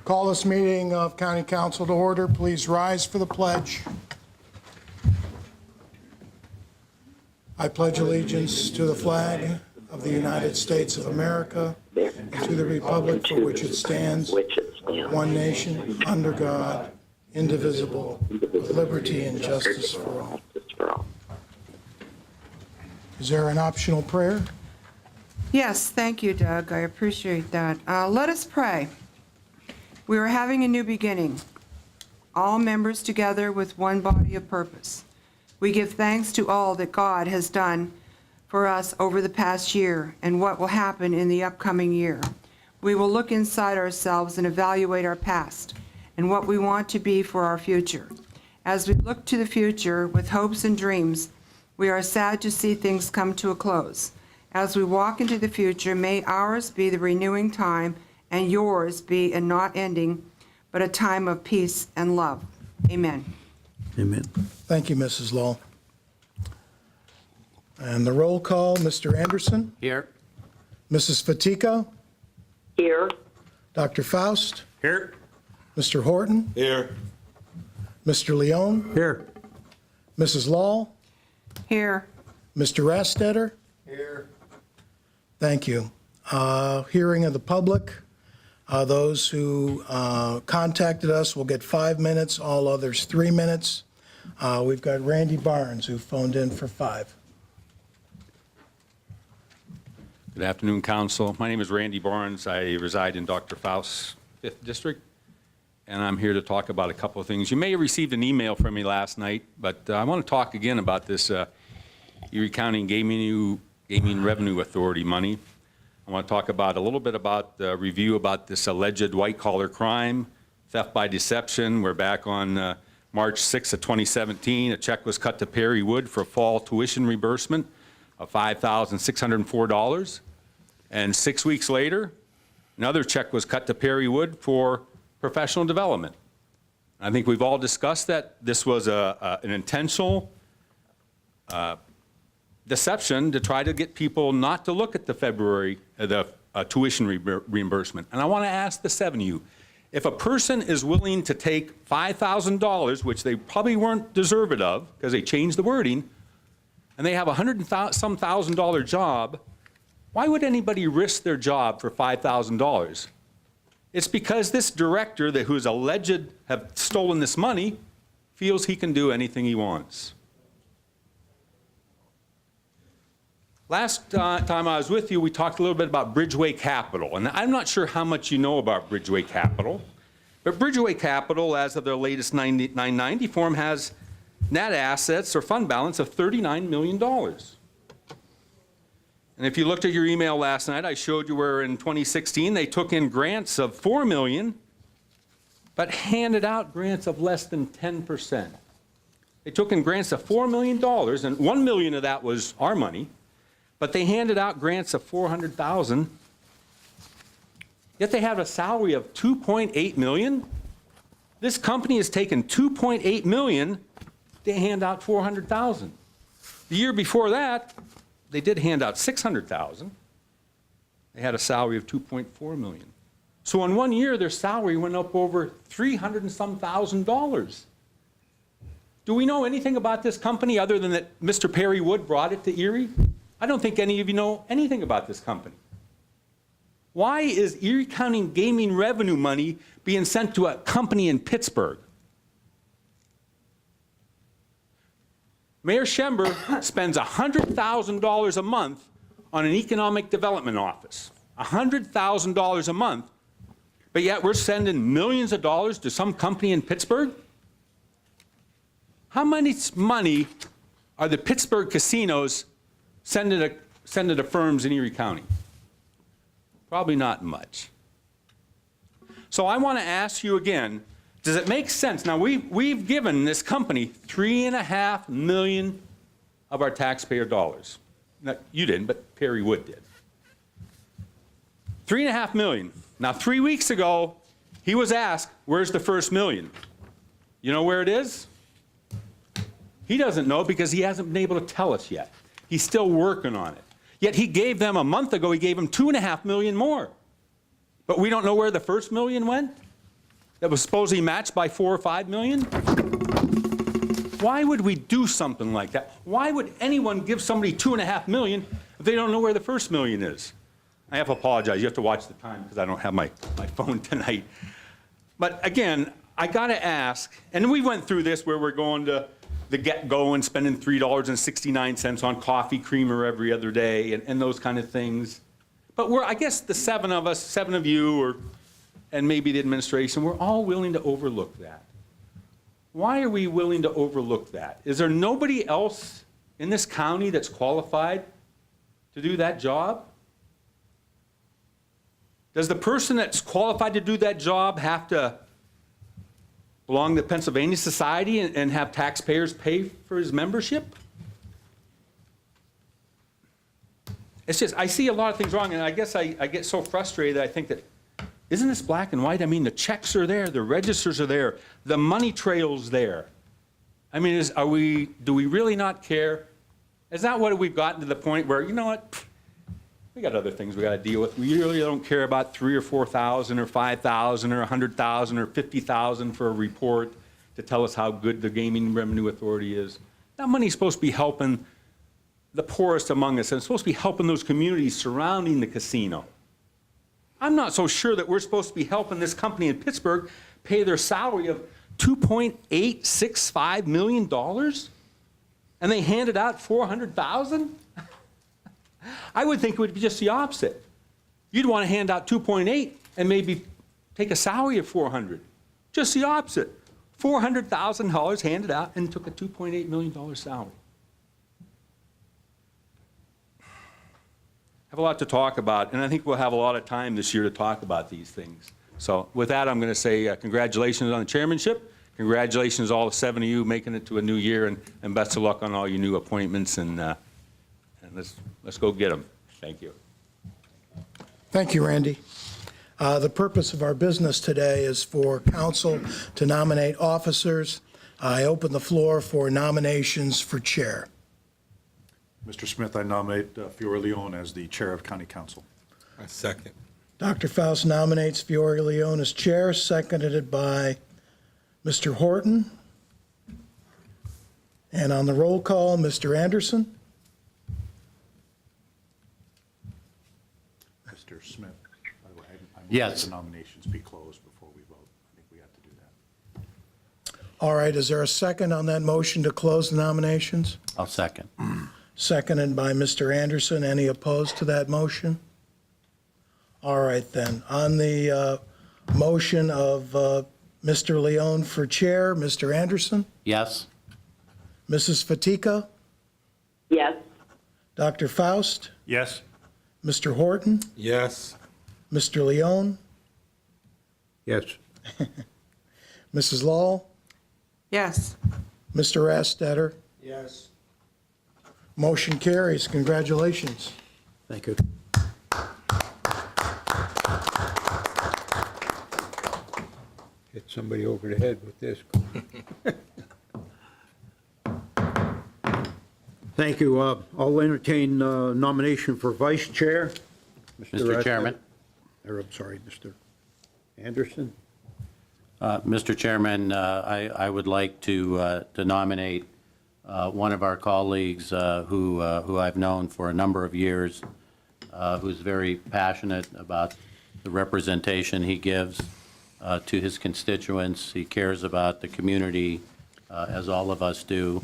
Call this meeting of County Council to order. Please rise for the pledge. I pledge allegiance to the flag of the United States of America and to the republic for which it stands, one nation, under God, indivisible, with liberty and justice for all. Is there an optional prayer? Yes, thank you, Doug. I appreciate that. Let us pray. We are having a new beginning, all members together with one body of purpose. We give thanks to all that God has done for us over the past year and what will happen in the upcoming year. We will look inside ourselves and evaluate our past and what we want to be for our future. As we look to the future with hopes and dreams, we are sad to see things come to a close. As we walk into the future, may ours be the renewing time and yours be a not ending, but a time of peace and love. Amen. Amen. Thank you, Mrs. Lull. And the roll call, Mr. Anderson, Here. Mrs. Fatico, Here. Dr. Faust, Here. Mr. Horton, Here. Mr. Leone, Here. Mrs. Lull, Here. Mr. Rastetter. Here. Thank you. Hearing of the public. Those who contacted us will get 5 minutes, all others 3 minutes. We've got Randy Barnes who phoned in for 5. Good afternoon, Council. My name is Randy Barnes. I reside in Dr. Faust's 5th District, and I'm here to talk about a couple of things. You may have received an email from me last night, but I want to talk again about this Erie County Gaming Revenue Authority money. I want to talk about a little bit about the review about this alleged white-collar crime, theft by deception. We're back on March 6th of 2017. A check was cut to Perry Wood for fall tuition reimbursement of $5,604. And 6 weeks later, another check was cut to Perry Wood for professional development. I think we've all discussed that this was an intentional deception to try to get people not to look at the February, tuition reimbursement. And I want to ask the 7 of you, if a person is willing to take $5,000, which they probably weren't deserving of because they changed the wording, and they have a $100,000 thousand job, why would anybody risk their job for $5,000? It's because this director who is alleged have stolen this money feels he can do anything he wants. Last time I was with you, we talked a little bit about Bridgeway Capital, and I'm not sure how much you know about Bridgeway Capital, but Bridgeway Capital, as of their latest 990 form, has net assets or fund balance of $39 million. And if you looked at your email last night, I showed you where in 2016 they took in grants of $4 million, but handed out grants of less than 10%. They took in grants of $4 million, and $1 million of that was our money, but they handed out grants of $400,000, yet they have a salary of $2.8 million. This company has taken $2.8 million to hand out $400,000. The year before that, they did hand out $600,000. They had a salary of $2.4 million. So in 1 year, their salary went up over $300 and some thousand. Do we know anything about this company other than that Mr. Perry Wood brought it to Erie? I don't think any of you know anything about this company. Why is Erie County gaming revenue money being sent to a company in Pittsburgh? Mayor Schember spends $100,000 a month on an economic development office. $100,000 a month, but yet we're sending millions of dollars to some company in Pittsburgh? How much money are the Pittsburgh casinos sending to firms in Erie County? Probably not much. So I want to ask you again, does it make sense? Now, we've given this company $3.5 million of our taxpayer dollars. Now, you didn't, but Perry Wood did. $3.5 million. Now, 3 weeks ago, he was asked, where's the first million? You know where it is? He doesn't know because he hasn't been able to tell us yet. He's still working on it. Yet he gave them, a month ago, he gave them $2.5 million more. But we don't know where the first million went? that was supposedly matched by $4 or $5 million? Why would we do something like that? Why would anyone give somebody $2.5 million if they don't know where the first million is? I have to apologize. You have to watch the time because I don't have my phone tonight. But again, I got to ask, and we went through this where we're going to the get-go and spending $3.69 on coffee creamer every other day and those kind of things. But I guess the 7 of us, 7 of you, and maybe the administration, we're all willing to overlook that. Why are we willing to overlook that? Is there nobody else in this county that's qualified to do that job? Does the person that's qualified to do that job have to belong to Pennsylvania Society and have taxpayers pay for his membership? It's just, I see a lot of things wrong, and I guess I get so frustrated that I think that, isn't this black and white? I mean, the checks are there, the registers are there, the money trail's there. I mean, do we really not care? Is that what we've gotten to the point where, you know what, we got other things we got to deal with. We really don't care about 3,000 or 4,000 or 5,000 or 100,000 or 50,000 for a report to tell us how good the Gaming Revenue Authority is. That money's supposed to be helping the poorest among us, and it's supposed to be helping those communities surrounding the casino. I'm not so sure that we're supposed to be helping this company in Pittsburgh pay their salary of $2.865 million, and they handed out $400,000? I would think it would be just the opposite. You'd want to hand out 2.8 and maybe take a salary of 400. Just the opposite. $400,000 handed out and took a $2.8 million salary. I have a lot to talk about, and I think we'll have a lot of time this year to talk about these things. So with that, I'm going to say congratulations on the chairmanship. Congratulations all 7 of you making it to a new year, and best of luck on all your new appointments, and let's go get them. Thank you. Thank you, Randy. The purpose of our business today is for council to nominate officers. I open the floor for nominations for chair. Mr. Smith, I nominate Fiore Leon as the chair of County Council. I second. Dr. Faust nominates Fiore Leon as chair, seconded by Mr. Horton. And on the roll call, Mr. Anderson. Mr. Smith, by the way, I move Yes. that the nominations be closed before we vote. I think we have to do that. All right, is there a second on that motion to close the nominations? I'll second. Seconded by Mr. Anderson. Any opposed to that motion? All right, then. On the motion of Mr. Leon for chair, Mr. Anderson? Yes? Mrs. Fatika? Yes. Dr. Faust? Yes? Mr. Horton? Yes. Mr. Leon? Yes. Mrs. Lahl? Yes. Mr. Rastetter? Yes. Motion carries. Congratulations. Thank you. Hit somebody over the head with this. Thank you. I'll entertain nomination for vice chair. Mr. Chairman? I'm sorry, Mr. Anderson. Mr. Chairman, I would like to nominate one of our colleagues who I've known for a number of years, who's very passionate about the representation he gives to his constituents. He cares about the community, as all of us do.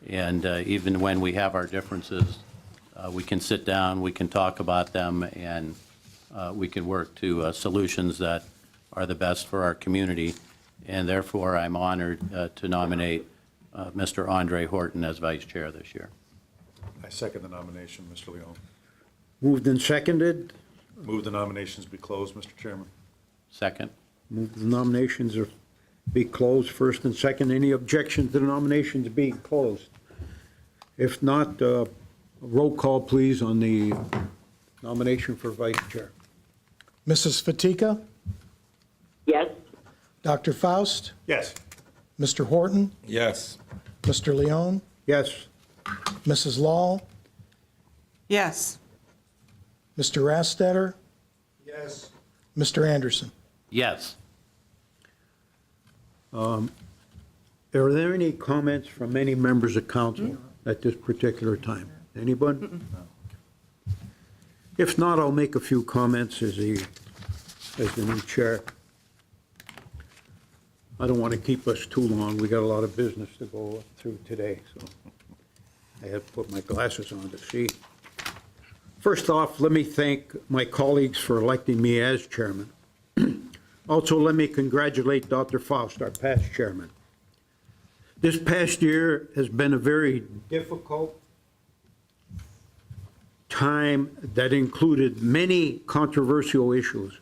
And even when we have our differences, we can sit down, we can talk about them, and we can work to solutions that are the best for our community. And therefore, I'm honored to nominate Mr. Andre Horton as vice chair this year. I second the nomination, Mr. Leon. Moved and seconded. Move the nominations be closed, Mr. Chairman. Second? Move the nominations be closed, first and second. Any objection to the nominations being closed? If not, roll call, please, on the nomination for vice chair. Mrs. Fatika? Yes. Dr. Faust? Yes. Mr. Horton? Yes. Mr. Leon? Yes. Mrs. Lahl? Yes. Mr. Rastetter? Yes. Mr. Anderson? Yes. Are there any comments from any members of council at this particular time? Anyone? If not, I'll make a few comments as the new chair. I don't want to keep us too long. We got a lot of business to go through today, so I have to put my glasses on to see. First off, let me thank my colleagues for electing me as chairman. Also, let me congratulate Dr. Faust, our past chairman. This past year has been a very difficult time that included many controversial issues.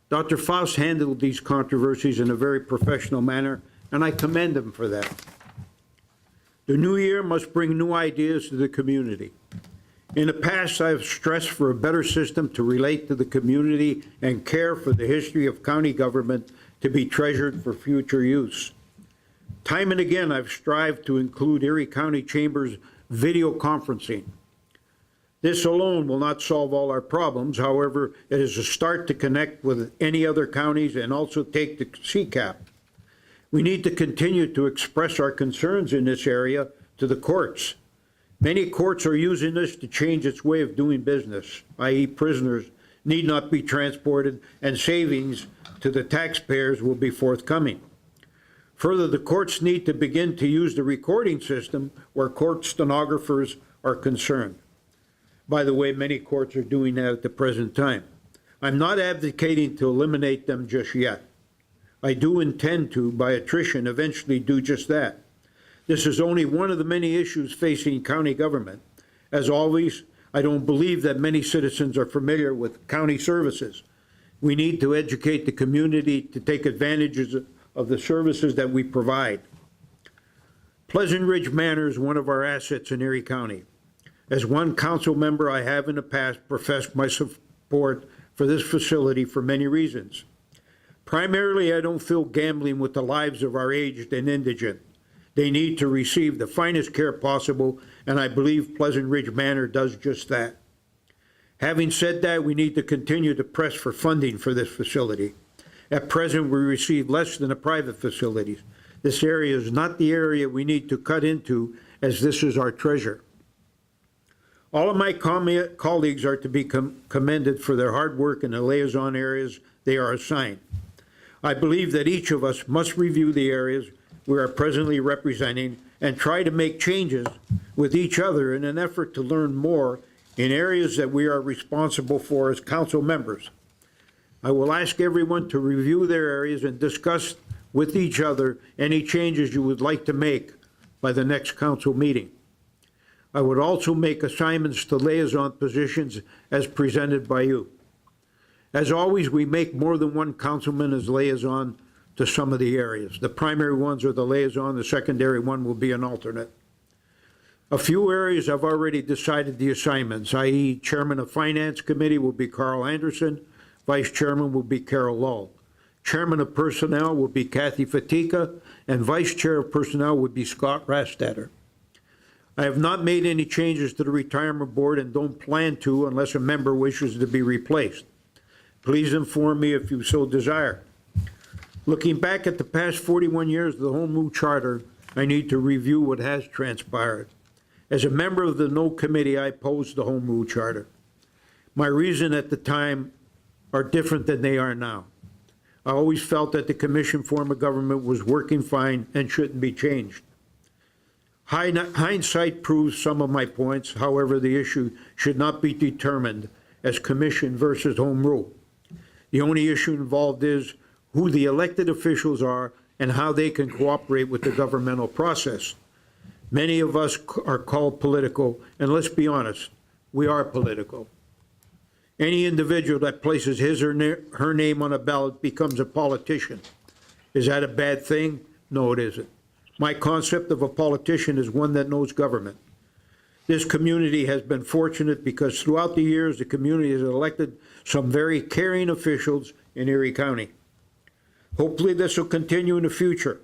Dr. Faust handled these controversies in a very professional manner, and I commend him for that. The new year must bring new ideas to the community. In the past, I have stressed for a better system to relate to the community and care for the history of county government to be treasured for future use. Time and again, I've strived to include Erie County Chambers video conferencing. This alone will not solve all our problems. However, it is a start to connect with any other counties and also take the CCAP. We need to continue to express our concerns in this area to the courts. Many courts are using this to change its way of doing business, i.e. prisoners need not be transported and savings to the taxpayers will be forthcoming. Further, the courts need to begin to use the recording system where court stenographers are concerned. By the way, many courts are doing that at the present time. I'm not advocating to eliminate them just yet. I do intend to, by attrition, eventually do just that. This is only one of the many issues facing county government. As always, I don't believe that many citizens are familiar with county services. We need to educate the community to take advantages of the services that we provide. Pleasant Ridge Manor is one of our assets in Erie County. As one council member, I have in the past professed my support for this facility for many reasons. Primarily, I don't feel gambling with the lives of our aged and indigent. They need to receive the finest care possible, and I believe Pleasant Ridge Manor does just that. Having said that, we need to continue to press for funding for this facility. At present, we receive less than the private facilities. This area is not the area we need to cut into, as this is our treasure. All of my colleagues are to be commended for their hard work in the liaison areas they are assigned. I believe that each of us must review the areas we are presently representing and try to make changes with each other in an effort to learn more in areas that we are responsible for as council members. I will ask everyone to review their areas and discuss with each other any changes you would like to make by the next council meeting. I would also make assignments to liaison positions as presented by you. As always, we make more than one councilman as liaison to some of the areas. The primary ones are the liaison, the secondary one will be an alternate. A few areas I've already decided the assignments, i.e. Chairman of Finance Committee will be Carl Anderson, Vice Chairman will be Carol Lull. Chairman of Personnel will be Kathy Fatika, and Vice Chair of Personnel would be Scott Rastetter. I have not made any changes to the retirement board and don't plan to unless a member wishes to be replaced. Please inform me if you so desire. Looking back at the past 41 years of the Home Rule Charter, I need to review what has transpired. As a member of the No Committee, I opposed the Home Rule Charter. My reason at the time are different than they are now. I always felt that the commission form of government was working fine and shouldn't be changed. Hindsight proves some of my points. However, the issue should not be determined as commission versus home rule. The only issue involved is who the elected officials are and how they can cooperate with the governmental process. Many of us are called political, and let's be honest, we are political. Any individual that places his or her name on a ballot becomes a politician. Is that a bad thing? No, it isn't. My concept of a politician is one that knows government. This community has been fortunate because throughout the years, the community has elected some very caring officials in Erie County. Hopefully this will continue in the future.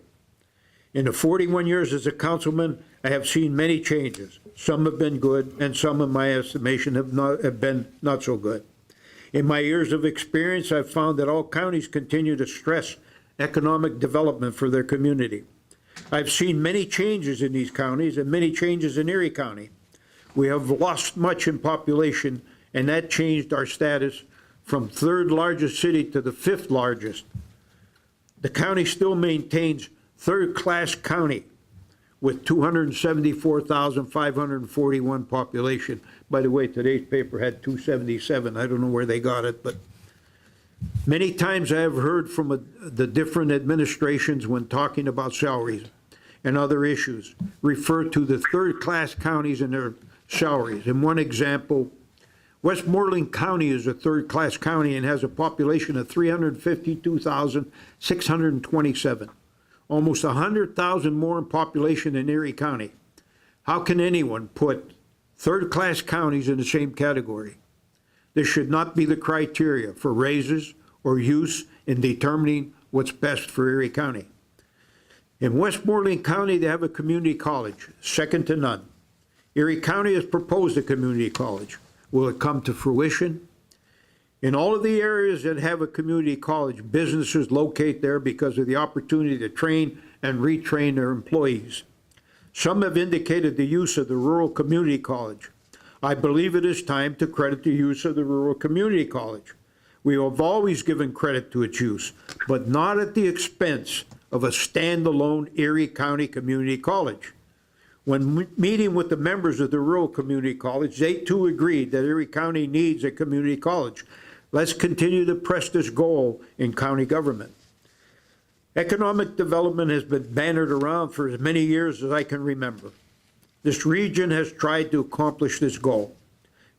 In the 41 years as a councilman, I have seen many changes. Some have been good, and some, in my estimation, have been not so good. In my years of experience, I've found that all counties continue to stress economic development for their community. I've seen many changes in these counties and many changes in Erie County. We have lost much in population, and that changed our status from third largest city to the fifth largest. The county still maintains third-class county with 274,541 population. By the way, today's paper had 277. I don't know where they got it, but many times I have heard from the different administrations when talking about salaries and other issues, refer to the third-class counties and their salaries. In one example, Westmoreland County is a third-class county and has a population of 352,627, almost 100,000 more in population than Erie County. How can anyone put third-class counties in the same category? This should not be the criteria for raises or use in determining what's best for Erie County. In Westmoreland County, they have a community college, second to none. Erie County has proposed a community college. Will it come to fruition? In all of the areas that have a community college, businesses locate there because of the opportunity to train and retrain their employees. Some have indicated the use of the rural community college. I believe it is time to credit the use of the rural community college. We have always given credit to its use, but not at the expense of a standalone Erie County Community College. When meeting with the members of the rural community college, they too agreed that Erie County needs a community college. Let's continue to press this goal in county government. Economic development has been bannered around for as many years as I can remember. This region has tried to accomplish this goal.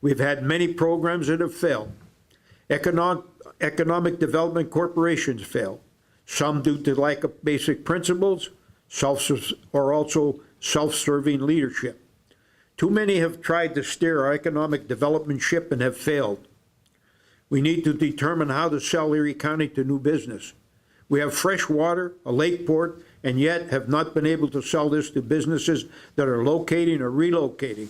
We've had many programs that have failed. Economic development corporations fail, some due to lack of basic principles, or also self-serving leadership. Too many have tried to steer our economic development ship and have failed. We need to determine how to sell Erie County to new business. We have fresh water, a lake port, and yet have not been able to sell this to businesses that are locating or relocating.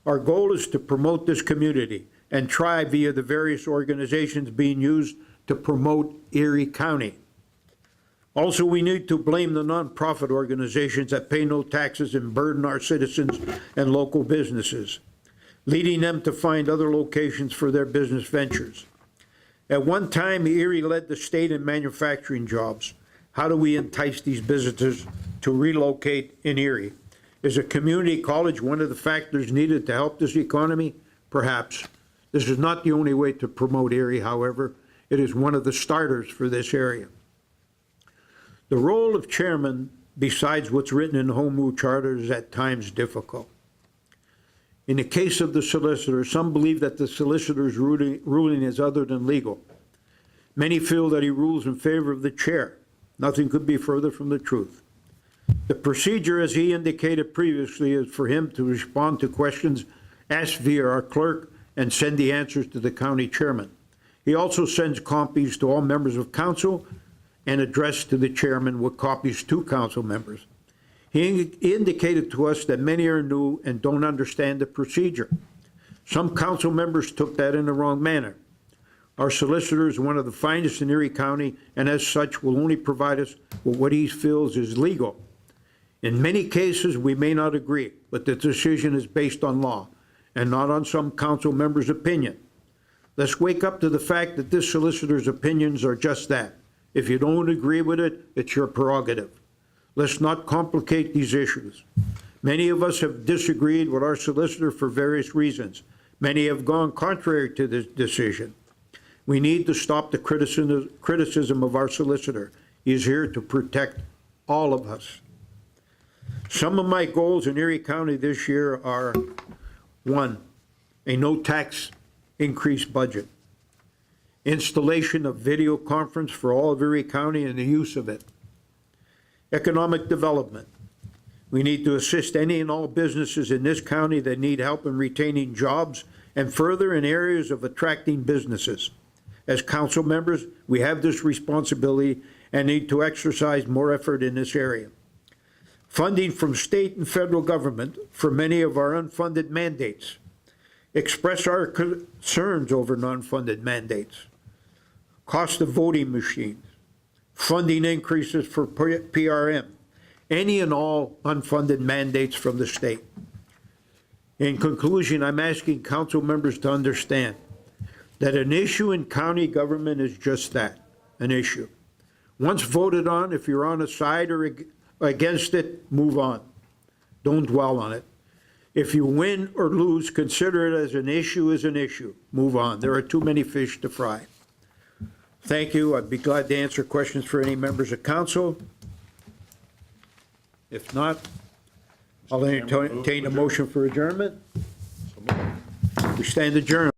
Our goal is to promote this community and try via the various organizations being used to promote Erie County. Also, we need to blame the nonprofit organizations that pay no taxes and burden our citizens and local businesses, leading them to find other locations for their business ventures. At one time, Erie led the state in manufacturing jobs. How do we entice these visitors to relocate in Erie? Is a community college one of the factors needed to help this economy? Perhaps. This is not the only way to promote Erie, however. It is one of the starters for this area. The role of chairman, besides what's written in the Home Rule Charter, is at times difficult. In the case of the solicitor, some believe that the solicitor's ruling is other than legal. Many feel that he rules in favor of the chair. Nothing could be further from the truth. The procedure, as he indicated previously, is for him to respond to questions asked via our clerk and send the answers to the county chairman. He also sends copies to all members of council and addressed to the chairman with copies to council members. He indicated to us that many are new and don't understand the procedure. Some council members took that in the wrong manner. Our solicitor is one of the finest in Erie County, and as such will only provide us with what he feels is legal. In many cases, we may not agree, but the decision is based on law and not on some council member's opinion. Let's wake up to the fact that this solicitor's opinions are just that. If you don't agree with it, it's your prerogative. Let's not complicate these issues. Many of us have disagreed with our solicitor for various reasons. Many have gone contrary to this decision. We need to stop the criticism of our solicitor. He is here to protect all of us. Some of my goals in Erie County this year are, 1, a no tax increase budget, installation of video conference for all of Erie County and the use of it, economic development. We need to assist any and all businesses in this county that need help in retaining jobs and further in areas of attracting businesses. As council members, we have this responsibility and need to exercise more effort in this area. Funding from state and federal government for many of our unfunded mandates. Express our concerns over non-funded mandates. Cost of voting machines. funding increases for PRM, any and all unfunded mandates from the state. In conclusion, I'm asking council members to understand that an issue in county government is just that, an issue. Once voted on, if you're on a side or against it, move on. Don't dwell on it. If you win or lose, consider it as an issue, move on. There are too many fish to fry. Thank you. I'd be glad to answer questions for any members of council. If not, I'll entertain a motion for adjournment. We stand adjourned.